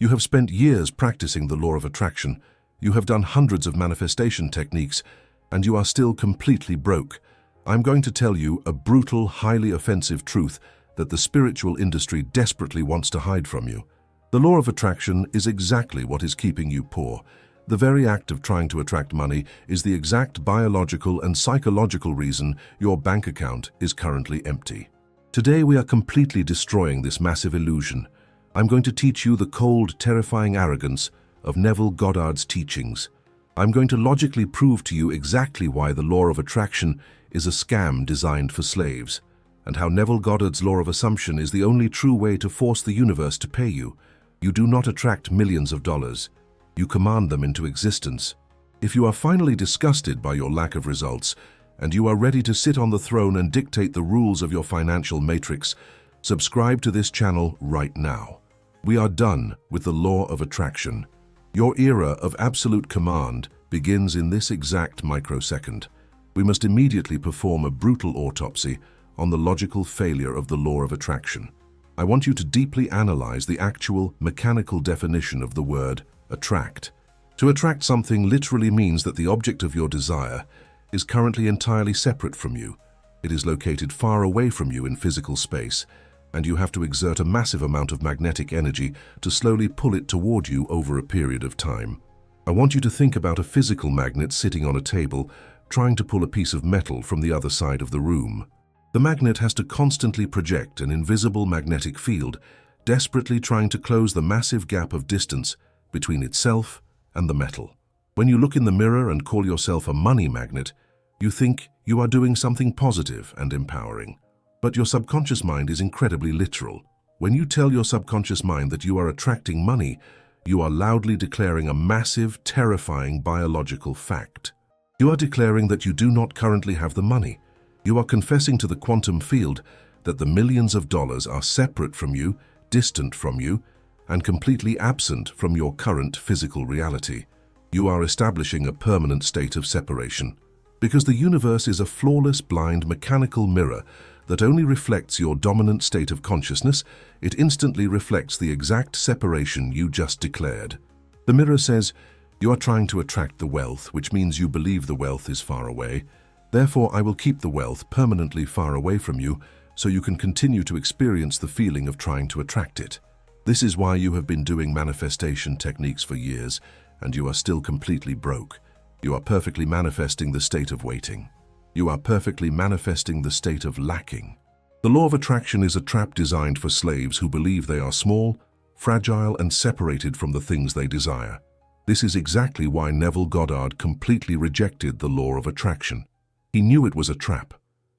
You have spent years practicing the law of attraction. You have done hundreds of manifestation techniques, and you are still completely broke. I'm going to tell you a brutal, highly offensive truth that the spiritual industry desperately wants to hide from you. The law of attraction is exactly what is keeping you poor. The very act of trying to attract money is the exact biological and psychological reason your bank account is currently empty. Today we are completely destroying this massive illusion. I'm going to teach you the cold, terrifying arrogance of Neville Goddard's teachings. I'm going to logically prove to you exactly why the law of attraction is a scam designed for slaves, and how Neville Goddard's law of assumption is the only true way to force the universe to pay you. You do not attract millions of dollars. You command them into existence. If you are finally disgusted by your lack of results, and you are ready to sit on the throne and dictate the rules of your financial matrix, subscribe to this channel right now. We are done with the law of attraction. Your era of absolute command begins in this exact microsecond. We must immediately perform a brutal autopsy on the logical failure of the law of attraction. I want you to deeply analyze the actual mechanical definition of the word attract. To attract something literally means that the object of your desire is currently entirely separate from you. It is located far away from you in physical space, and you have to exert a massive amount of magnetic energy to slowly pull it toward you over a period of time. I want you to think about a physical magnet sitting on a table, trying to pull a piece of metal from the other side of the room. The magnet has to constantly project an invisible magnetic field, desperately trying to close the massive gap of distance between itself and the metal. When you look in the mirror and call yourself a money magnet, you think you are doing something positive and empowering. But your subconscious mind is incredibly literal. When you tell your subconscious mind that you are attracting money, you are loudly declaring a massive, terrifying biological fact. You are declaring that you do not currently have the money. You are confessing to the quantum field that the millions of dollars are separate from you, distant from you, and completely absent from your current physical reality. You are establishing a permanent state of separation. Because the universe is a flawless, blind, mechanical mirror that only reflects your dominant state of consciousness, it instantly reflects the exact separation you just declared. The mirror says, you are trying to attract the wealth, which means you believe the wealth is far away. Therefore, I will keep the wealth permanently far away from you so you can continue to experience the feeling of trying to attract it. This is why you have been doing manifestation techniques for years, and you are still completely broke. You are perfectly manifesting the state of waiting. You are perfectly manifesting the state of lacking. The law of attraction is a trap designed for slaves who believe they are small, fragile, and separated from the things they desire. This is exactly why Neville Goddard completely rejected the law of attraction. He knew it was a trap.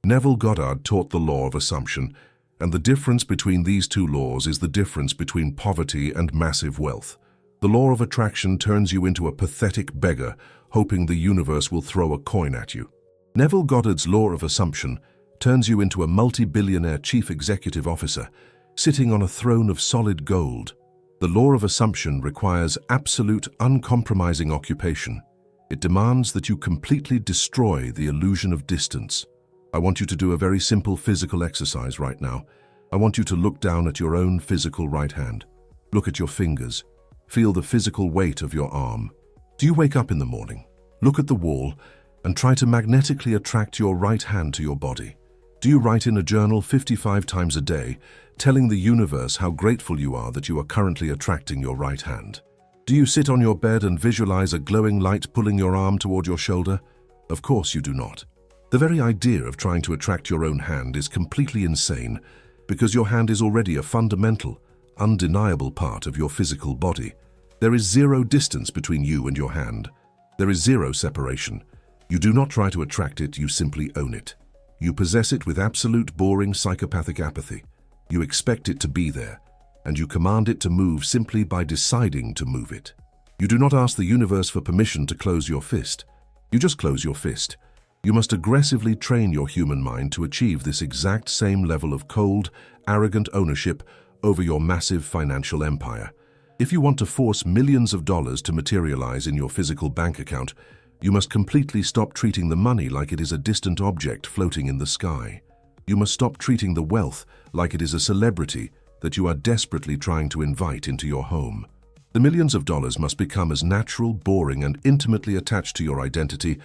Neville Goddard taught the law of assumption, and the difference between these two laws is the difference between poverty and massive wealth. The law of attraction turns you into a pathetic beggar, hoping the universe will throw a coin at you. Neville Goddard's law of assumption turns you into a multi-billionaire chief executive officer, sitting on a throne of solid gold. The law of assumption requires absolute, uncompromising occupation. It demands that you completely destroy the illusion of distance. I want you to do a very simple physical exercise right now. I want you to look down at your own physical right hand. Look at your fingers. Feel the physical weight of your arm. Do you wake up in the morning, look at the wall, and try to magnetically attract your right hand to your body? Do you write in a journal 55 times a day, telling the universe how grateful you are that you are currently attracting your right hand? Do you sit on your bed and visualize a glowing light pulling your arm toward your shoulder? Of course you do not. The very idea of trying to attract your own hand is completely insane because your hand is already a fundamental, undeniable part of your physical body. There is zero distance between you and your hand. There is zero separation. You do not try to attract it, you simply own it. You possess it with absolute boring psychopathic apathy. You expect it to be there, and you command it to move simply by deciding to move it. You do not ask the universe for permission to close your fist. You just close your fist. You must aggressively train your human mind to achieve this exact same level of cold, arrogant ownership over your massive financial empire. If you want to force millions of dollars to materialize in your physical bank account, you must completely stop treating the money like it is a distant object floating in the sky. You must stop treating the wealth like it is a celebrity that you are desperately trying to invite into your home. The millions of dollars must become as natural, boring, and intimately attached to your identity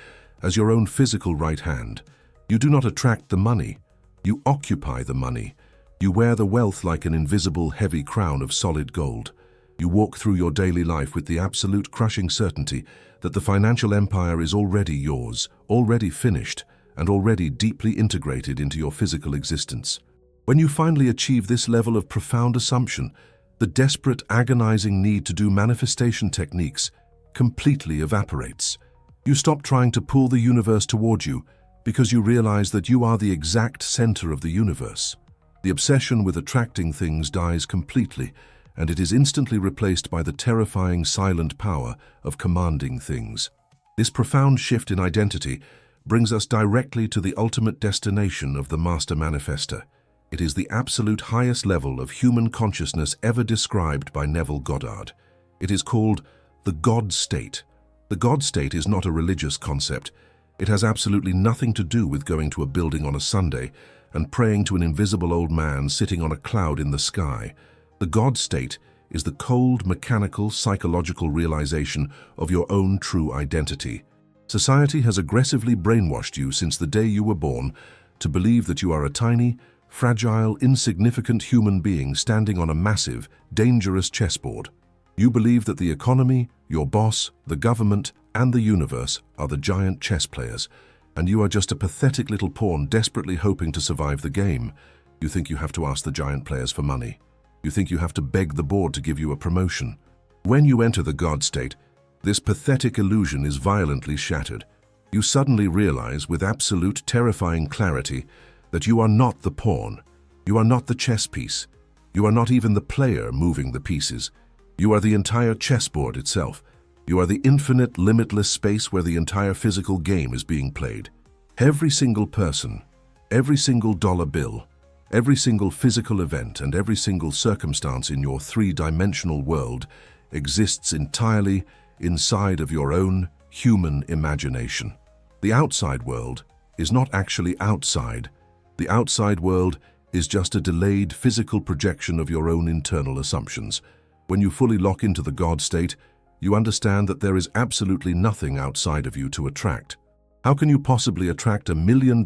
as your own physical right hand. You do not attract the money. You occupy the money. You wear the wealth like an invisible, heavy crown of solid gold. You walk through your daily life with the absolute crushing certainty that the financial empire is already yours, already finished, and already deeply integrated into your physical existence. When you finally achieve this level of profound assumption, the desperate, agonizing need to do manifestation techniques completely evaporates. You stop trying to pull the universe toward you because you realize that you are the exact center of the universe. The obsession with attracting things dies completely, and it is instantly replaced by the terrifying silent power of commanding things. This profound shift in identity brings us directly to the ultimate destination of the Master Manifester. It is the absolute highest level of human consciousness ever described by Neville Goddard. It is called the God state. The God state is not a religious concept. It has absolutely nothing to do with going to a building on a Sunday and praying to an invisible old man sitting on a cloud in the sky. The God state is the cold, mechanical, psychological realization of your own true identity. Society has aggressively brainwashed you since the day you were born to believe that you are a tiny, fragile, insignificant human being standing on a massive, dangerous chessboard. You believe that the economy, your boss, the government, and the universe are the giant chess players, and you are just a pathetic little pawn desperately hoping to survive the game. You think you have to ask the giant players for money. You think you have to beg the board to give you a promotion. When you enter the God state, this pathetic illusion is violently shattered. You suddenly realize with absolute terrifying clarity that you are not the pawn. You are not the chess piece. You are not even the player moving the pieces. You are the entire chessboard itself. You are the infinite, limitless space where the entire physical game is being played. Every single person, every single dollar bill, every single physical event, and every single circumstance in your three-dimensional world exists entirely inside of your own human imagination. The outside world is not actually outside. The outside world is just a delayed physical projection of your own internal assumptions. When you fully lock into the God state, you understand that there is absolutely nothing outside of you to attract. How can you possibly attract $1 million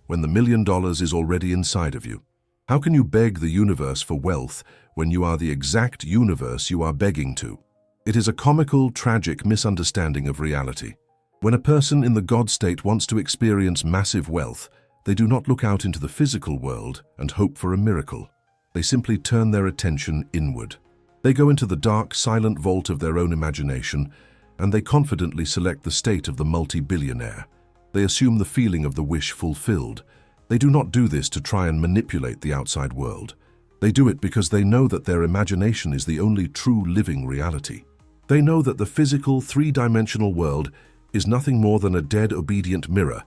when the $1 million is already inside of you? How can you beg the universe for wealth when you are the exact universe you are begging to? It is a comical, tragic misunderstanding of reality. When a person in the God state wants to experience massive wealth, they do not look out into the physical world and hope for a miracle. They simply turn their attention inward. They go into the dark, silent vault of their own imagination, and they confidently select the state of the multi-billionaire. They assume the feeling of the wish fulfilled. They do not do this to try and manipulate the outside world. They do it because they know that their imagination is the only true living reality. They know that the physical, three-dimensional world is nothing more than a dead, obedient mirror,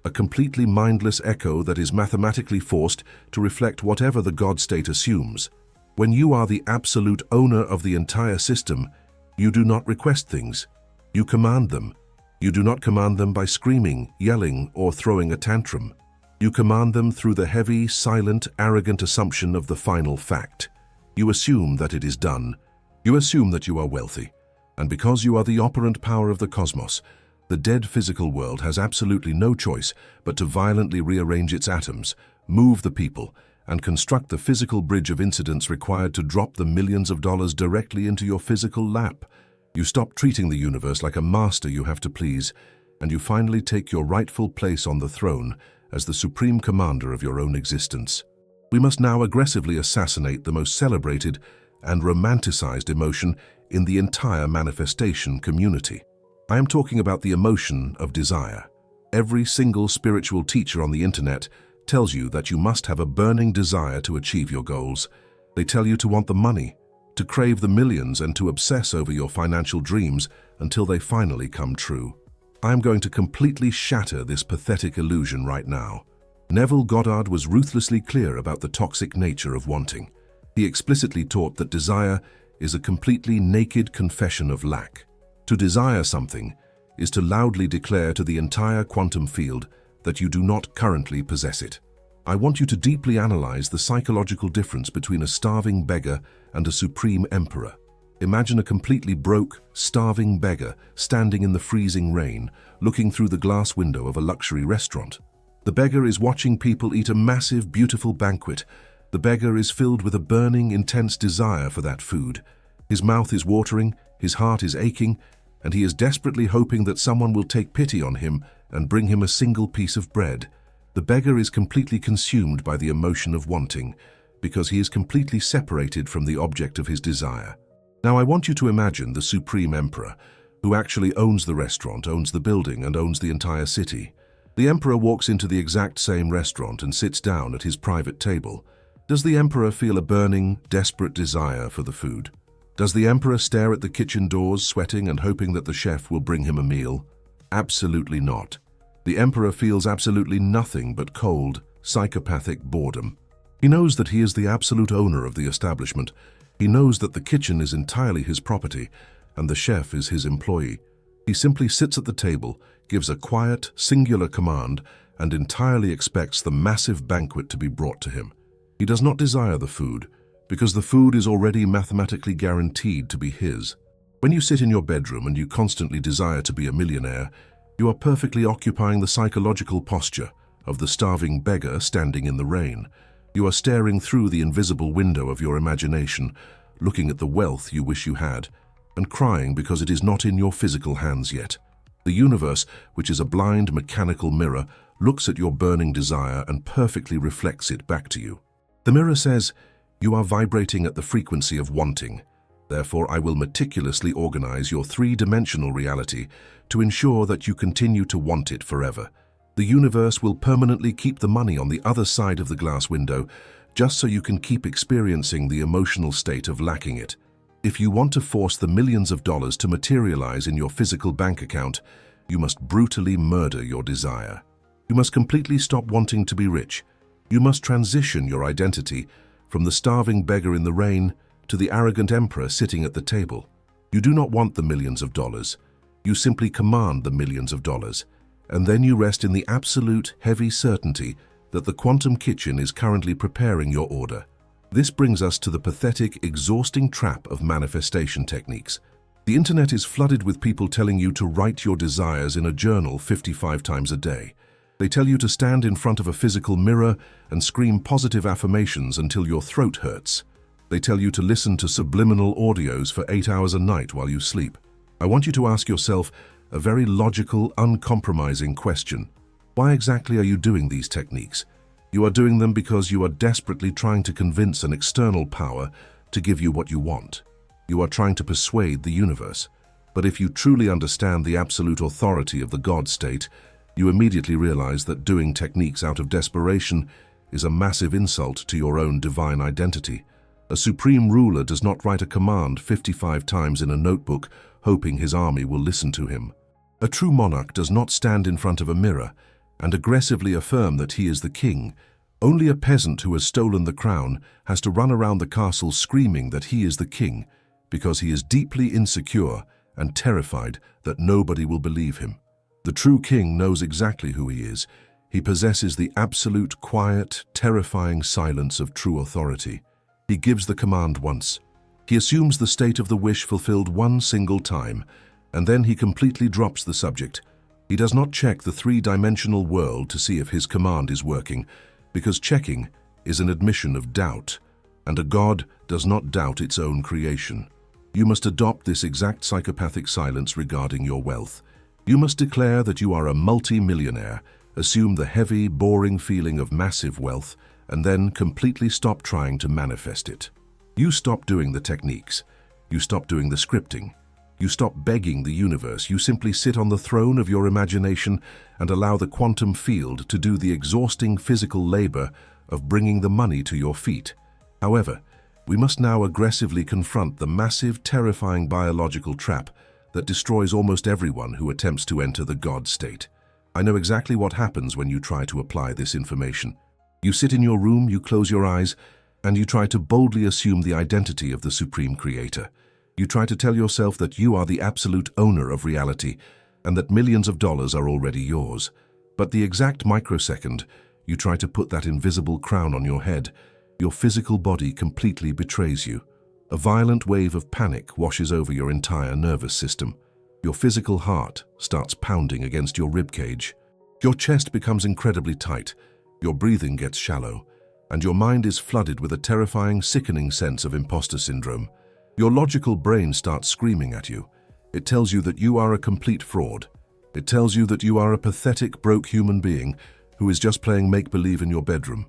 a completely mindless echo that is mathematically forced to reflect whatever the God state assumes. When you are the absolute owner of the entire system, you do not request things. You command them. You do not command them by screaming, yelling, or throwing a tantrum. You command them through the heavy, silent, arrogant assumption of the final fact. You assume that it is done. You assume that you are wealthy. And because you are the operant power of the cosmos, the dead physical world has absolutely no choice but to violently rearrange its atoms, move the people, and construct the physical bridge of incidents required to drop the millions of dollars directly into your physical lap. You stop treating the universe like a master you have to please, and you finally take your rightful place on the throne as the supreme commander of your own existence. We must now aggressively assassinate the most celebrated and romanticized emotion in the entire manifestation community. I am talking about the emotion of desire. Every single spiritual teacher on the internet tells you that you must have a burning desire to achieve your goals. They tell you to want the money, to crave the millions, and to obsess over your financial dreams until they finally come true. I am going to completely shatter this pathetic illusion right now. Neville Goddard was ruthlessly clear about the toxic nature of wanting. He explicitly taught that desire is a completely naked confession of lack. To desire something is to loudly declare to the entire quantum field that you do not currently possess it. I want you to deeply analyze the psychological difference between a starving beggar and a supreme emperor. Imagine a completely broke, starving beggar standing in the freezing rain, looking through the glass window of a luxury restaurant. The beggar is watching people eat a massive, beautiful banquet. The beggar is filled with a burning, intense desire for that food. His mouth is watering, his heart is aching, and he is desperately hoping that someone will take pity on him and bring him a single piece of bread. The beggar is completely consumed by the emotion of wanting, because he is completely separated from the object of his desire. Now I want you to imagine the Supreme Emperor, who actually owns the restaurant, owns the building, and owns the entire city. The Emperor walks into the exact same restaurant and sits down at his private table. Does the Emperor feel a burning, desperate desire for the food? Does the Emperor stare at the kitchen doors, sweating and hoping that the chef will bring him a meal? Absolutely not. The Emperor feels absolutely nothing but cold, psychopathic boredom. He knows that he is the absolute owner of the establishment. He knows that the kitchen is entirely his property, and the chef is his employee. He simply sits at the table, gives a quiet, singular command, and entirely expects the massive banquet to be brought to him. He does not desire the food, because the food is already mathematically guaranteed to be his. When you sit in your bedroom and you constantly desire to be a millionaire, you are perfectly occupying the psychological posture of the starving beggar standing in the rain. You are staring through the invisible window of your imagination, looking at the wealth you wish you had, and crying because it is not in your physical hands yet. The universe, which is a blind mechanical mirror, looks at your burning desire and perfectly reflects it back to you. The mirror says, "You are vibrating at the frequency of wanting. Therefore, I will meticulously organize your three-dimensional reality to ensure that you continue to want it forever. The universe will permanently keep the money on the other side of the glass window, just so you can keep experiencing the emotional state of lacking it. If you want to force the millions of dollars to materialize in your physical bank account, you must brutally murder your desire. You must completely stop wanting to be rich. You must transition your identity from the starving beggar in the rain to the arrogant emperor sitting at the table. You do not want the millions of dollars. You simply command the millions of dollars, and then you rest in the absolute, heavy certainty that the quantum kitchen is currently preparing your order. This brings us to the pathetic, exhausting trap of manifestation techniques. The internet is flooded with people telling you to write your desires in a journal 55 times a day. They tell you to stand in front of a physical mirror and scream positive affirmations until your throat hurts. They tell you to listen to subliminal audios for 8 hours a night while you sleep. I want you to ask yourself a very logical, uncompromising question. Why exactly are you doing these techniques? You are doing them because you are desperately trying to convince an external power to give you what you want. You are trying to persuade the universe. But if you truly understand the absolute authority of the God state, you immediately realize that doing techniques out of desperation is a massive insult to your own divine identity. A supreme ruler does not write a command 55 times in a notebook hoping his army will listen to him. A true monarch does not stand in front of a mirror and aggressively affirm that he is the king. Only a peasant who has stolen the crown has to run around the castle screaming that he is the king because he is deeply insecure and terrified that nobody will believe him. The true king knows exactly who he is. He possesses the absolute, quiet, terrifying silence of true authority. He gives the command once. He assumes the state of the wish fulfilled one single time, and then he completely drops the subject. He does not check the three-dimensional world to see if his command is working, because checking is an admission of doubt, and a god does not doubt its own creation. You must adopt this exact psychopathic silence regarding your wealth. You must declare that you are a multi-millionaire, assume the heavy, boring feeling of massive wealth, and then completely stop trying to manifest it. You stop doing the techniques. You stop doing the scripting. You stop begging the universe. You simply sit on the throne of your imagination and allow the quantum field to do the exhausting physical labor of bringing the money to your feet. However, we must now aggressively confront the massive, terrifying biological trap that destroys almost everyone who attempts to enter the God state. I know exactly what happens when you try to apply this information. You sit in your room, you close your eyes, and you try to boldly assume the identity of the Supreme Creator. You try to tell yourself that you are the absolute owner of reality and that millions of dollars are already yours. But the exact microsecond you try to put that invisible crown on your head, your physical body completely betrays you. A violent wave of panic washes over your entire nervous system. Your physical heart starts pounding against your ribcage. Your chest becomes incredibly tight, your breathing gets shallow, and your mind is flooded with a terrifying, sickening sense of imposter syndrome. Your logical brain starts screaming at you. It tells you that you are a complete fraud. It tells you that you are a pathetic, broke human being who is just playing make-believe in your bedroom.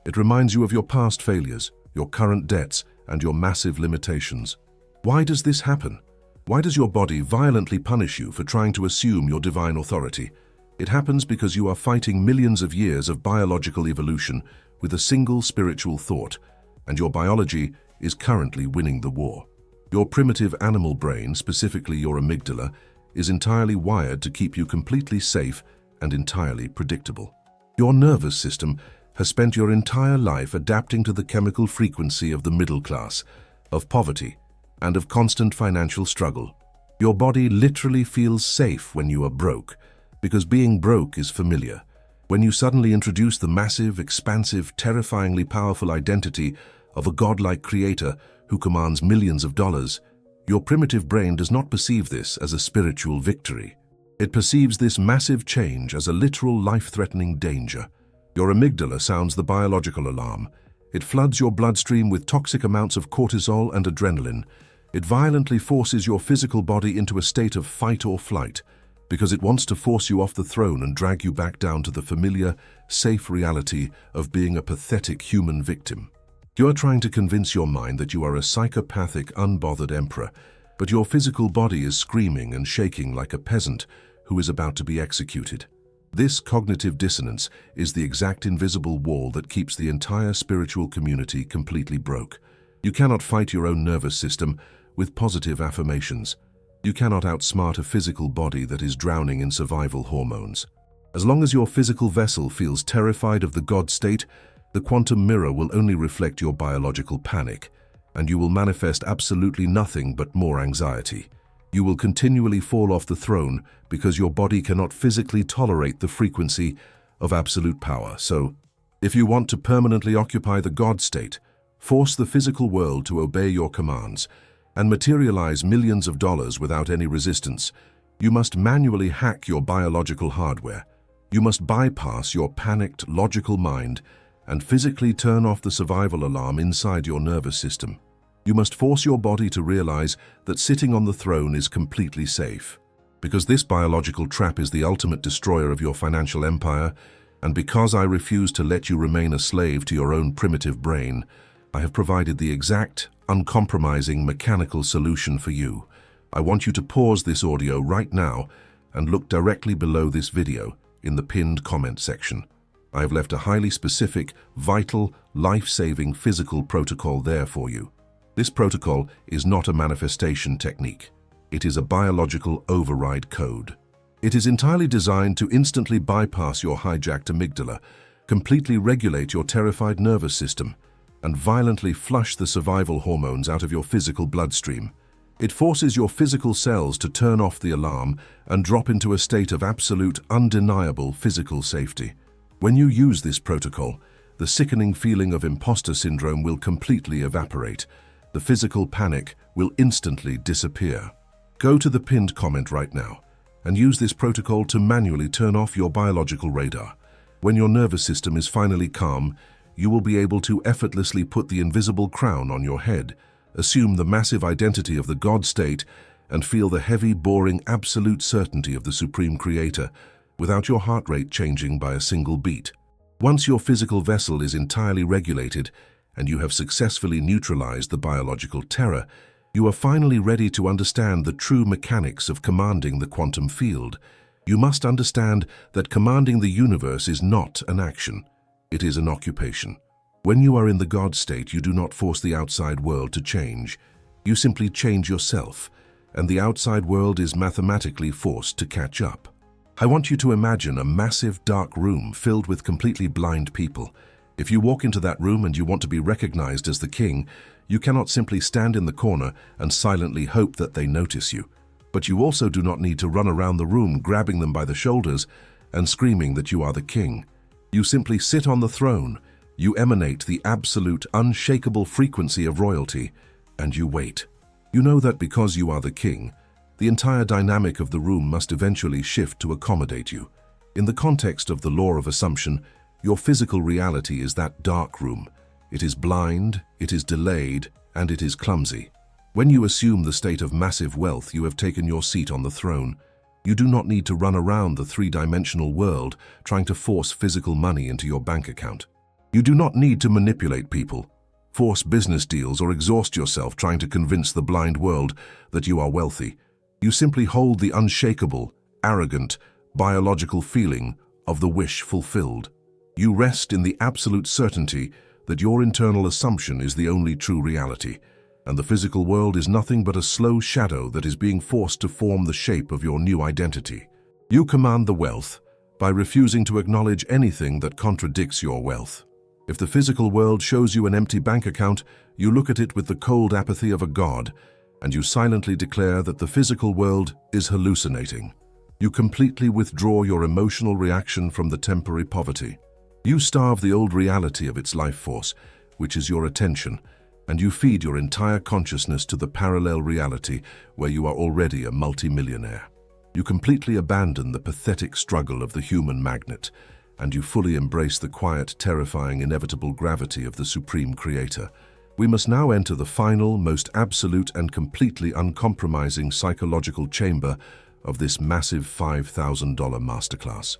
It reminds you of your past failures, your current debts, and your massive limitations. Why does this happen? Why does your body violently punish you for trying to assume your divine authority? It happens because you are fighting millions of years of biological evolution with a single spiritual thought, and your biology is currently winning the war. Your primitive animal brain, specifically your amygdala, is entirely wired to keep you completely safe and entirely predictable. Your nervous system has spent your entire life adapting to the chemical frequency of the middle class, of poverty, and of constant financial struggle. Your body literally feels safe when you are broke, because being broke is familiar. When you suddenly introduce the massive, expansive, terrifyingly powerful identity of a godlike creator who commands millions of dollars, your primitive brain does not perceive this as a spiritual victory. It perceives this massive change as a literal life-threatening danger. Your amygdala sounds the biological alarm. It floods your bloodstream with toxic amounts of cortisol and adrenaline. It violently forces your physical body into a state of fight or flight, because it wants to force you off the throne and drag you back down to the familiar, safe reality of being a pathetic human victim. You are trying to convince your mind that you are a psychopathic, unbothered emperor, but your physical body is screaming and shaking like a peasant who is about to be executed. This cognitive dissonance is the exact invisible wall that keeps the entire spiritual community completely broke. You cannot fight your own nervous system with positive affirmations. You cannot outsmart a physical body that is drowning in survival hormones. As long as your physical vessel feels terrified of the God state, the quantum mirror will only reflect your biological panic, and you will manifest absolutely nothing but more anxiety. You will continually fall off the throne because your body cannot physically tolerate the frequency of absolute power. So, if you want to permanently occupy the God state, force the physical world to obey your commands, and materialize millions of dollars without any resistance, you must manually hack your biological hardware. You must bypass your panicked, logical mind and physically turn off the survival alarm inside your nervous system. You must force your body to realize that sitting on the throne is completely safe. Because this biological trap is the ultimate destroyer of your financial empire, and because I refuse to let you remain a slave to your own primitive brain, I have provided the exact, uncompromising, mechanical solution for you. I want you to pause this audio right now and look directly below this video in the pinned comment section. I have left a highly specific, vital, life-saving physical protocol there for you. This protocol is not a manifestation technique. It is a biological override code. It is entirely designed to instantly bypass your hijacked amygdala, completely regulate your terrified nervous system, and violently flush the survival hormones out of your physical bloodstream. It forces your physical cells to turn off the alarm and drop into a state of absolute, undeniable physical safety. When you use this protocol, the sickening feeling of imposter syndrome will completely evaporate. The physical panic will instantly disappear. Go to the pinned comment right now and use this protocol to manually turn off your biological radar. When your nervous system is finally calm, you will be able to effortlessly put the invisible crown on your head, assume the massive identity of the God state, and feel the heavy, boring, absolute certainty of the Supreme Creator, without your heart rate changing by a single beat. Once your physical vessel is entirely regulated and you have successfully neutralized the biological terror, you are finally ready to understand the true mechanics of commanding the quantum field. You must understand that commanding the universe is not an action. It is an occupation. When you are in the God state, you do not force the outside world to change. You simply change yourself, and the outside world is mathematically forced to catch up. I want you to imagine a massive dark room filled with completely blind people. If you walk into that room and you want to be recognized as the king, you cannot simply stand in the corner and silently hope that they notice you. But you also do not need to run around the room grabbing them by the shoulders and screaming that you are the king. You simply sit on the throne. You emanate the absolute, unshakable frequency of royalty, and you wait. You know that because you are the king, the entire dynamic of the room must eventually shift to accommodate you. In the context of the law of assumption, your physical reality is that dark room. It is blind, it is delayed, and it is clumsy. When you assume the state of massive wealth, you have taken your seat on the throne. You do not need to run around the three-dimensional world trying to force physical money into your bank account. You do not need to manipulate people, force business deals, or exhaust yourself trying to convince the blind world that you are wealthy. You simply hold the unshakable, arrogant, biological feeling of the wish fulfilled. You rest in the absolute certainty that your internal assumption is the only true reality, and the physical world is nothing but a slow shadow that is being forced to form the shape of your new identity. You command the wealth by refusing to acknowledge anything that contradicts your wealth. If the physical world shows you an empty bank account, you look at it with the cold apathy of a god, and you silently declare that the physical world is hallucinating. You completely withdraw your emotional reaction from the temporary poverty. You starve the old reality of its life force, which is your attention, and you feed your entire consciousness to the parallel reality where you are already a multimillionaire. You completely abandon the pathetic struggle of the human magnet, and you fully embrace the quiet, terrifying, inevitable gravity of the Supreme Creator. We must now enter the final, most absolute and completely uncompromising psychological chamber of this massive $5,000 masterclass.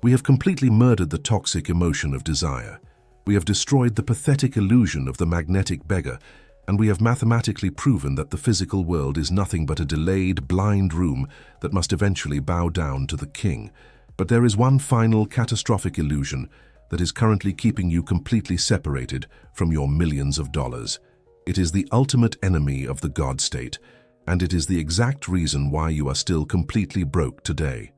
We have completely murdered the toxic emotion of desire. We have destroyed the pathetic illusion of the magnetic beggar, and we have mathematically proven that the physical world is nothing but a delayed, blind room that must eventually bow down to the king. But there is one final catastrophic illusion that is currently keeping you completely separated from your millions of dollars. It is the ultimate enemy of the God state, and it is the exact reason why you are still completely broke today.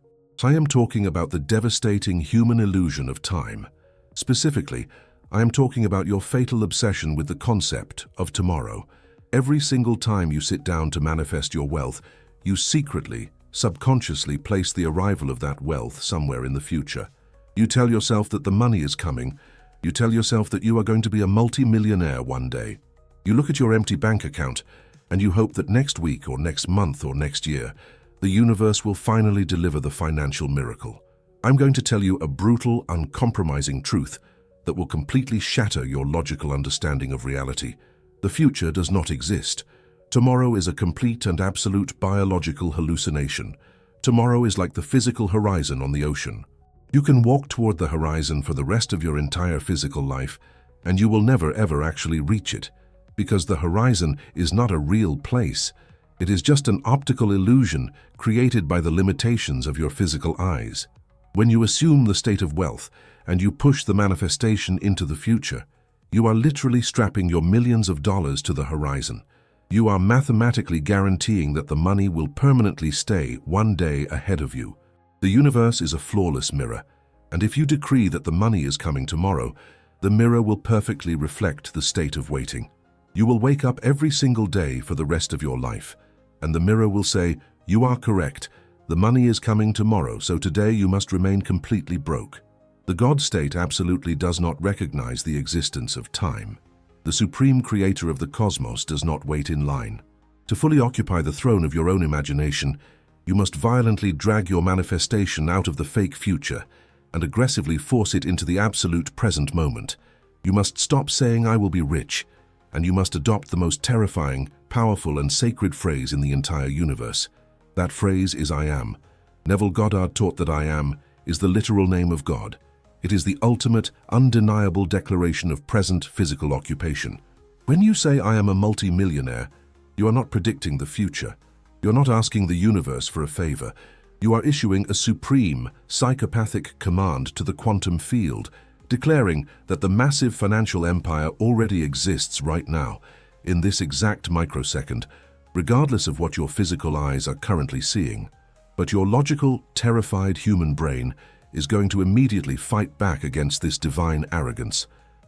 I am talking about the devastating human illusion of time. Specifically, I am talking about your fatal obsession with the concept of tomorrow. Every single time you sit down to manifest your wealth, you secretly, subconsciously place the arrival of that wealth somewhere in the future. You tell yourself that the money is coming. You tell yourself that you are going to be a multi-millionaire one day. You look at your empty bank account, and you hope that next week or next month or next year, the universe will finally deliver the financial miracle. I'm going to tell you a brutal, uncompromising truth that will completely shatter your logical understanding of reality. The future does not exist. Tomorrow is a complete and absolute biological hallucination. Tomorrow is like the physical horizon on the ocean. You can walk toward the horizon for the rest of your entire physical life, and you will never ever actually reach it, because the horizon is not a real place. It is just an optical illusion created by the limitations of your physical eyes. When you assume the state of wealth and you push the manifestation into the future, you are literally strapping your millions of dollars to the horizon. You are mathematically guaranteeing that the money will permanently stay one day ahead of you. The universe is a flawless mirror, and if you decree that the money is coming tomorrow, the mirror will perfectly reflect the state of waiting. You will wake up every single day for the rest of your life, and the mirror will say, "You are correct. The money is coming tomorrow, so today you must remain completely broke." The God state absolutely does not recognize the existence of time. The supreme creator of the cosmos does not wait in line. To fully occupy the throne of your own imagination, you must violently drag your manifestation out of the fake future and aggressively force it into the absolute present moment. You must stop saying, "I will be rich," and you must adopt the most terrifying, powerful, and sacred phrase in the entire universe. That phrase is "I am." Neville Goddard taught that "I am" is the literal name of God. It is the ultimate, undeniable declaration of present physical occupation. When you say "I am a multi-millionaire," you are not predicting the future. You're not asking the universe for a favor. You are issuing a supreme, psychopathic command to the quantum field, declaring that the massive financial empire already exists right now, in this exact microsecond, regardless of what your physical eyes are currently seeing. But your logical, terrified human brain is going to immediately fight back against this divine arrogance.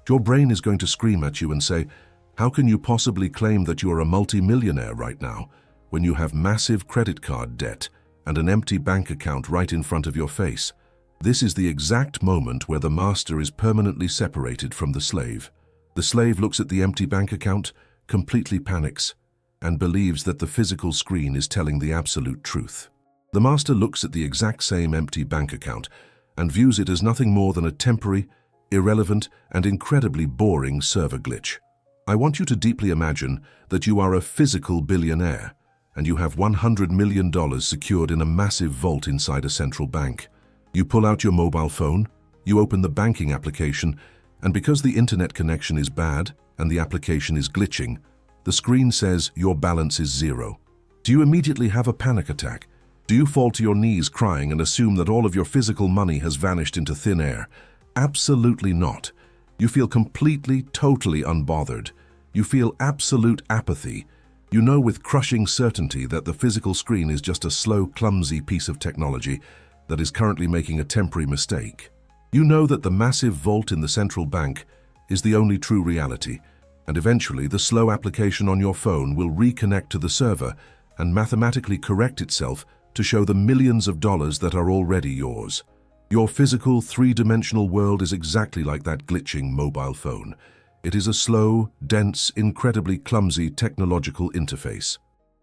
Your brain is going to scream at you and say, "How can you possibly claim that you are a multi-millionaire right now when you have massive credit card debt and an empty bank account right in front of your face?" This is the exact moment where the master is permanently separated from the slave. The slave looks at the empty bank account, completely panics, and believes that the physical screen is telling the absolute truth. The master looks at the exact same empty bank account and views it as nothing more than a temporary, irrelevant, and incredibly boring server glitch. I want you to deeply imagine that you are a physical billionaire and you have $100 million secured in a massive vault inside a central bank. You pull out your mobile phone, you open the banking application, and because the internet connection is bad and the application is glitching, the screen says your balance is zero. Do you immediately have a panic attack? Do you fall to your knees crying and assume that all of your physical money has vanished into thin air? Absolutely not. You feel completely, totally unbothered. You feel absolute apathy. You know with crushing certainty that the physical screen is just a slow, clumsy piece of technology that is currently making a temporary mistake. You know that the massive vault in the central bank is the only true reality, and eventually the slow application on your phone will reconnect to the server and mathematically correct itself to show the millions of dollars that are already yours. Your physical, three-dimensional world is exactly like that glitching mobile phone. It is a slow, dense, incredibly clumsy technological interface.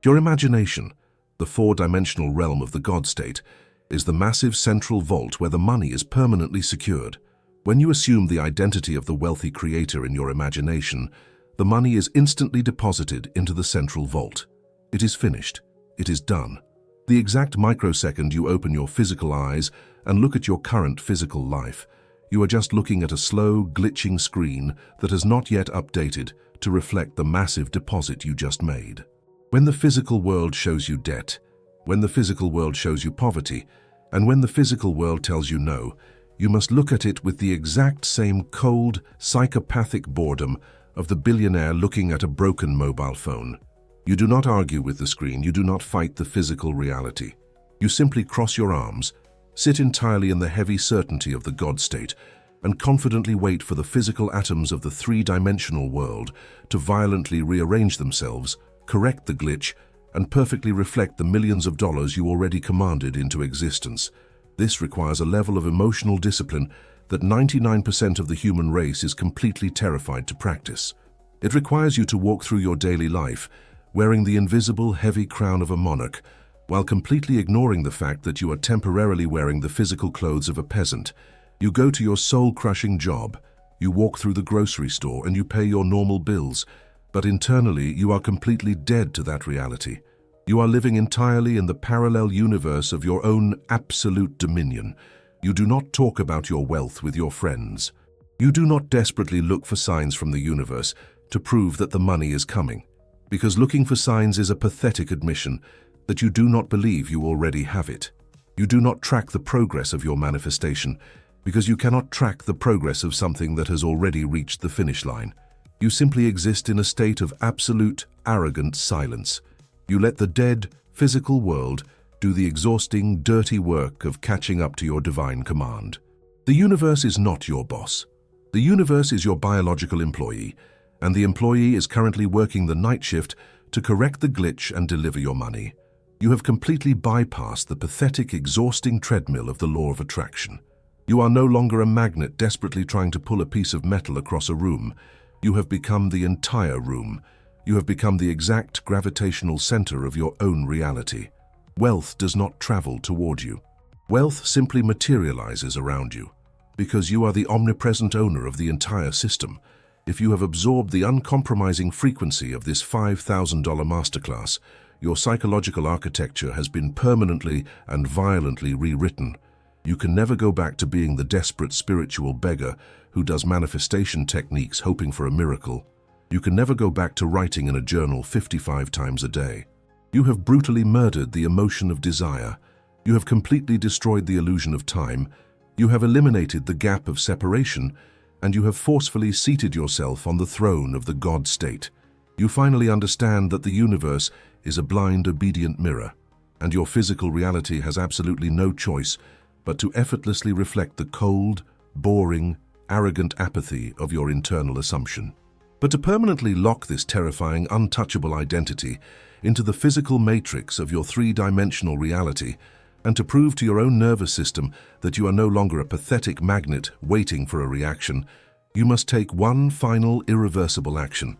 Your imagination, the four-dimensional realm of the God state, is the massive central vault where the money is permanently secured. When you assume the identity of the wealthy creator in your imagination, the money is instantly deposited into the central vault. It is finished. It is done. The exact microsecond you open your physical eyes and look at your current physical life, you are just looking at a slow, glitching screen that has not yet updated to reflect the massive deposit you just made. When the physical world shows you debt, when the physical world shows you poverty, and when the physical world tells you no, you must look at it with the exact same cold, psychopathic boredom of the billionaire looking at a broken mobile phone. You do not argue with the screen, you do not fight the physical reality. You simply cross your arms, sit entirely in the heavy certainty of the God state, and confidently wait for the physical atoms of the three-dimensional world to violently rearrange themselves, correct the glitch, and perfectly reflect the millions of dollars you already commanded into existence. This requires a level of emotional discipline that 99% of the human race is completely terrified to practice. It requires you to walk through your daily life wearing the invisible, heavy crown of a monarch, while completely ignoring the fact that you are temporarily wearing the physical clothes of a peasant. You go to your soul-crushing job, you walk through the grocery store, and you pay your normal bills, but internally you are completely dead to that reality. You are living entirely in the parallel universe of your own absolute dominion. You do not talk about your wealth with your friends. You do not desperately look for signs from the universe to prove that the money is coming, because looking for signs is a pathetic admission that you do not believe you already have it. You do not track the progress of your manifestation because you cannot track the progress of something that has already reached the finish line. You simply exist in a state of absolute, arrogant silence. You let the dead, physical world do the exhausting, dirty work of catching up to your divine command. The universe is not your boss. The universe is your biological employee, and the employee is currently working the night shift to correct the glitch and deliver your money. You have completely bypassed the pathetic, exhausting treadmill of the law of attraction. You are no longer a magnet desperately trying to pull a piece of metal across a room. You have become the entire room. You have become the exact gravitational center of your own reality. Wealth does not travel toward you. Wealth simply materializes around you, because you are the omnipresent owner of the entire system. If you have absorbed the uncompromising frequency of this $5,000 masterclass, your psychological architecture has been permanently and violently rewritten. You can never go back to being the desperate spiritual beggar who does manifestation techniques hoping for a miracle. You can never go back to writing in a journal 55 times a day. You have brutally murdered the emotion of desire. You have completely destroyed the illusion of time. You have eliminated the gap of separation, and you have forcefully seated yourself on the throne of the God state. You finally understand that the universe is a blind, obedient mirror, and your physical reality has absolutely no choice but to effortlessly reflect the cold, boring, arrogant apathy of your internal assumption. But to permanently lock this terrifying, untouchable identity into the physical matrix of your three-dimensional reality, and to prove to your own nervous system that you are no longer a pathetic magnet waiting for a reaction, you must take one final irreversible action.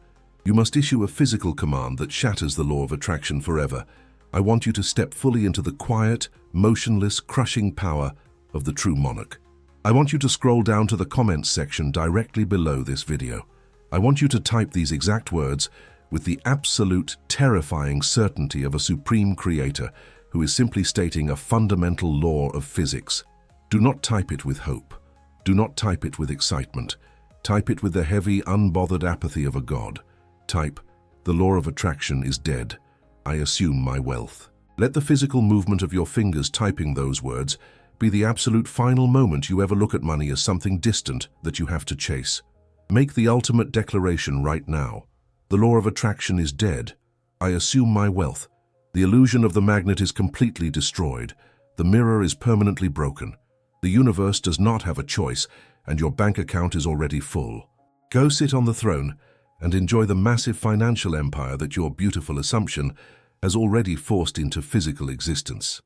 You must issue a physical command that shatters the law of attraction forever. I want you to step fully into the quiet, motionless, crushing power of the true monarch. I want you to scroll down to the comments section directly below this video. I want you to type these exact words with the absolute, terrifying certainty of a supreme creator who is simply stating a fundamental law of physics. Do not type it with hope. Do not type it with excitement. Type it with the heavy, unbothered apathy of a god. Type, "The law of attraction is dead. I assume my wealth." Let the physical movement of your fingers typing those words be the absolute final moment you ever look at money as something distant that you have to chase. Make the ultimate declaration right now. The law of attraction is dead. I assume my wealth. The illusion of the magnet is completely destroyed. The mirror is permanently broken. The universe does not have a choice, and your bank account is already full. Go sit on the throne and enjoy the massive financial empire that your beautiful assumption has already forced into physical existence.